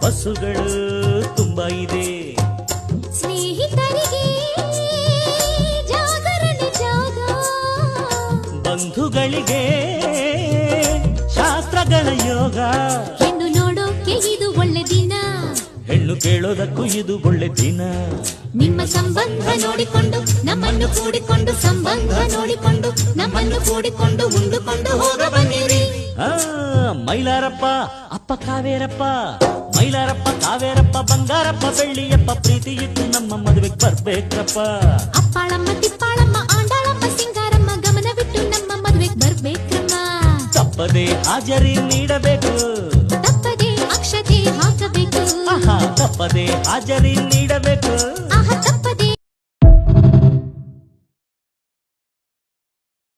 ಬಸ್ಸುಗಳು ತುಂಬಾ ಇದೆ. ಸ್ನೇಹಿತರಿಗೆ ಜಾಗರಣೆ ಜಾಗ, ಬಂಧುಗಳಿಗೆ ಶಾಸ್ತ್ರಗಳ ಯೋಗ. ಹೆಣ್ಣು ನೋಡೋಕೆ ಇದು ಒಳ್ಳೆ ದಿನ, ಹೆಣ್ಣು ಕೇಳೋದಕ್ಕೂ ಇದು ಒಳ್ಳೆ ದಿನ. ನಿಮ್ಮ ಸಂಬಂಧ ನೋಡಿಕೊಂಡು ನಮ್ಮನ್ನು ಕೂಡಿಕೊಂಡು, ಸಂಬಂಧ ನೋಡಿಕೊಂಡು ನಮ್ಮನ್ನು ಕೂಡಿಕೊಂಡು ಉಂಡುಕೊಂಡು ಹೋಗ ಬನ್ನಿರಿ. ಮೈಲಾರಪ್ಪ ಅಪ್ಪ ಕಾವೇರಪ್ಪ, ಮೈಲಾರಪ್ಪ ಕಾವೇರಪ್ಪ ಬಂಗಾರಪ್ಪ ಬೆಳ್ಳಿಯಪ್ಪ, ಪ್ರೀತಿ ಇತ್ತು ನಮ್ಮ ಮದುವೆಗೆ ಬರ್ಬೇಕ್ರಪ್ಪ. ಅಪ್ಪಾಳಮ್ಮ ತಿಪ್ಪಾಳಮ್ಮ ಆಂಡಾಳಮ್ಮ ಸಿಂಗಾರಮ್ಮ ಗಮನವಿಟ್ಟು ನಮ್ಮ ಮದುವೆಗೆ ಬರ್ಬೇಕ್ರಮ್ಮ. ತಪ್ಪದೆ ಹಾಜರಿ ನೀಡಬೇಕು, ತಪ್ಪದೆ ಅಕ್ಷತೆ ಹಾಕಬೇಕು, ತಪ್ಪದೆ ಹಾಜರಿ ನೀಡಬೇಕು.